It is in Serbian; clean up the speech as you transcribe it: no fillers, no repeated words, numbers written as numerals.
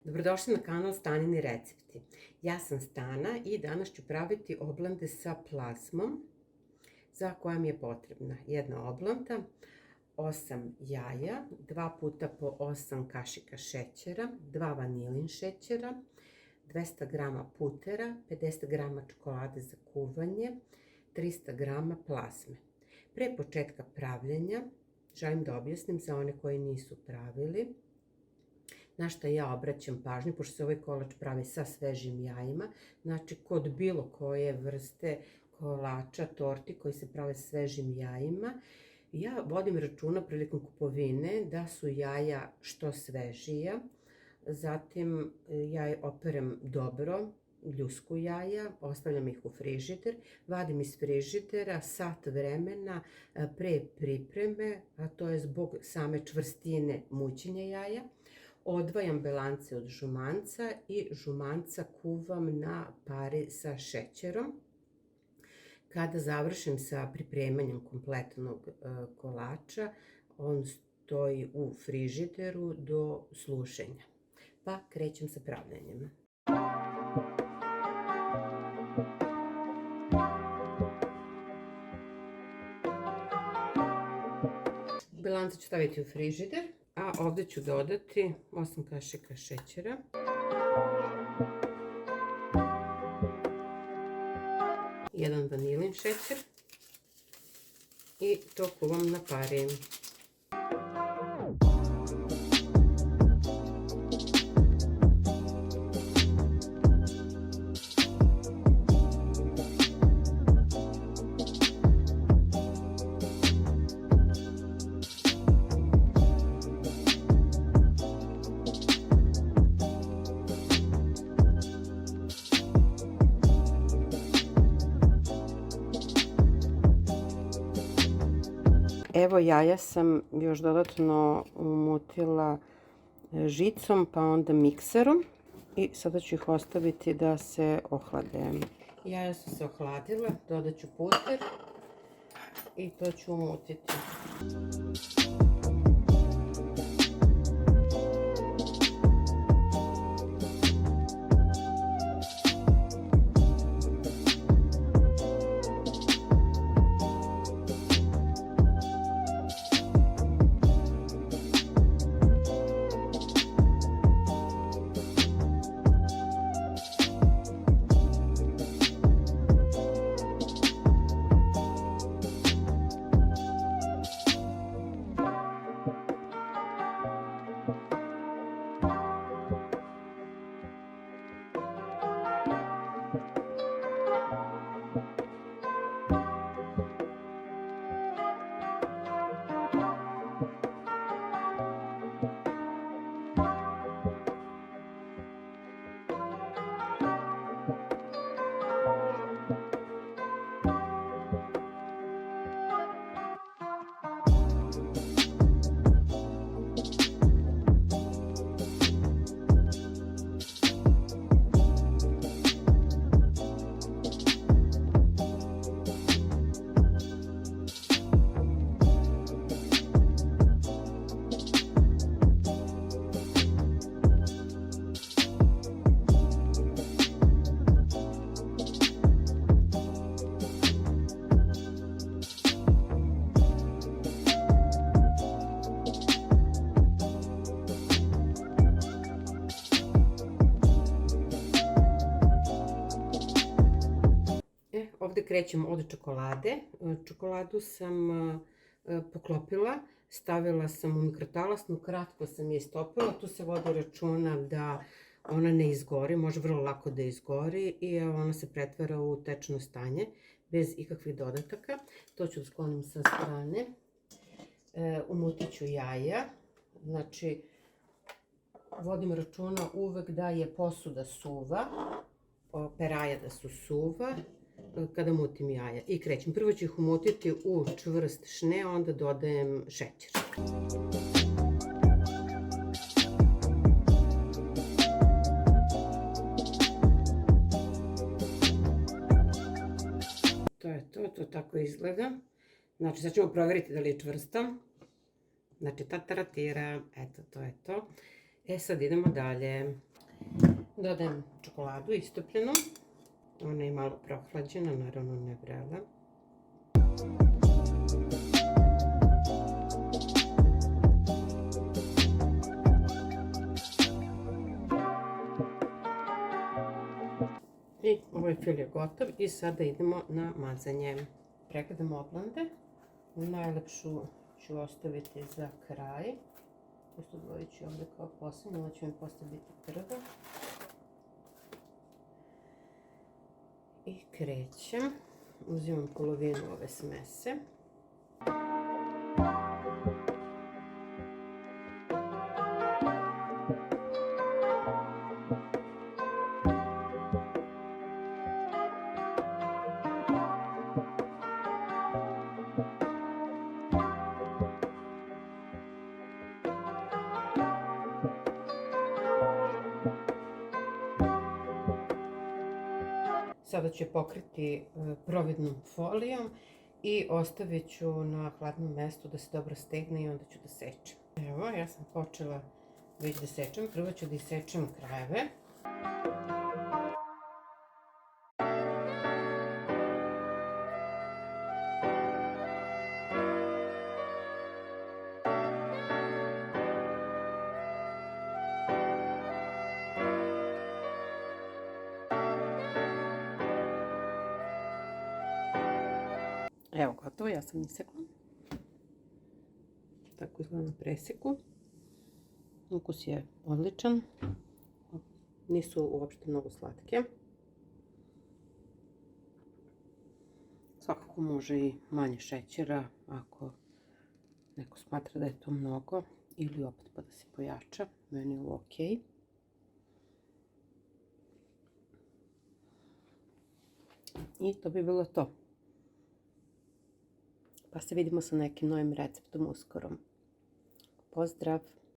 Dobrodošli na kanal Stanini recepti. Ja sam Stana i danas ću praviti oblande sa plazmom za koja mi je potrebna jedna oblanda, 8 jaja, 2 puta po 8 kašika šećera, 2 vanilin šećera, 200 g putera, 50 g čokolade za kuvanje, 300 g plazme. Pre početka pravljenja želim da objasnim za one koji nisu pravili na šta ja obraćam pažnju, pošto se ovaj kolač pravi sa svežim jajima. Znači, kod bilo koje vrste kolača, torti koji se prave svežim jajima, ja vodim računa prilikom kupovine da su jaja što svežija. Zatim ja operem dobro ljusku jaja, ostavljam ih u frižider, vadim iz frižidera sat vremena pre pripreme, a to je zbog same čvrstine mućenja jaja. Odvajam belance od žumanca i žumanca kuvam na pari sa šećerom. Kada završim sa pripremanjem kompletnog kolača, on stoji u frižideru do slušenja. Pa krećem sa pravljenjem. Belance ću staviti u frižider, a ovdje ću dodati 8 kašika šećera, jedan vanilin šećer i to kuvam na pari. Evo, jaja sam još dodatno umutila žicom, pa onda mikserom i sada ću ih ostaviti da se ohlade. Jaja su se ohladila, dodat ću puter i to ću umutiti. Ovdje krećemo od čokolade. Čokoladu sam poklopila, stavila sam u mikrotalasnu, kratko sam je istopila. Tu se vodi računa da ona ne izgori, može vrlo lako da izgori i ona se pretvara u tečno stanje bez ikakvih dodataka. To ću sklonim sa strane. Umutit ću jaja. Znači, vodim računa uvek da je posuda suva, peraja da su suva kada mutim jaja. I krećem. Prvo ću ih umutiti u čvrst šne, onda dodajem šećer. To je to, to tako izgleda. Znači, sad ćemo provjeriti da li je čvrsto. Znači, tataratira, eto, to je to. Sad idemo dalje. Dodajem čokoladu istopljenu. Ona je malo prohlađena, naravno ne vrela. I ovaj fil je gotov i sada idemo na mazanje. Pregledamo oblande. Najlepšu ću ostaviti za kraj. Pošto odvojit ću ovdje kao poslednju, ovo ću vam postaviti prvo. I krećem. Uzimam polovinu ove smese. Sada ću je pokriti providnom folijom i ostavit ću na hladnom mjestu da se dobro stegne i onda ću da sečem. Evo, ja sam počela već da sečem. Prvo ću da isečem krajeve. Evo, gotovo, ja sam isekla. Tako izgleda na preseku. Ukus je odličan. Nisu uopšte mnogo slatke. Svakako može i manje šećera ako neko smatra da je to mnogo ili opet pa da se pojača. Meni je ovo okej. I to bi bilo to. Pa se vidimo sa nekim novim receptom uskoro. Pozdrav!